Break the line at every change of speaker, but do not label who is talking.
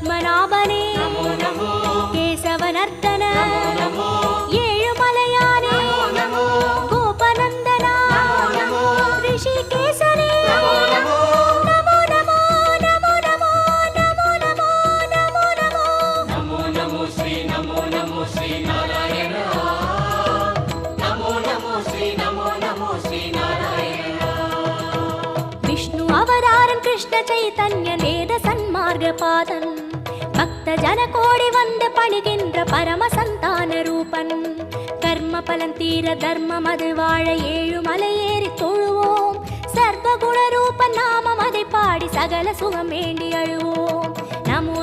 பத்மநாபனே கேசவனர்த்தன ஏழுமலையானே கோபநந்தனா ரிஷிகேசனே நமோ நமோ நமோ நமோ நமோ நமோ நமோ நமோ ஸ்ரீ நாராயண நமோ ஸ்ரீ நாராயண விஷ்ணு அவதாரன் கிருஷ்ண சைதன்ய வேத சன்மார்க பாதன் பக்த ஜன கோடி வந்து பணிகின்ற பரம சந்தான ரூபன் கர்ம பலன் தீர தர்மம் அது வாழ ஏழுமலை ஏறி தொழுவோம் சர்வகுண ரூபன் நாமம் அதை பாடி சகல சுகம் வேண்டி அழுவோம் நமோ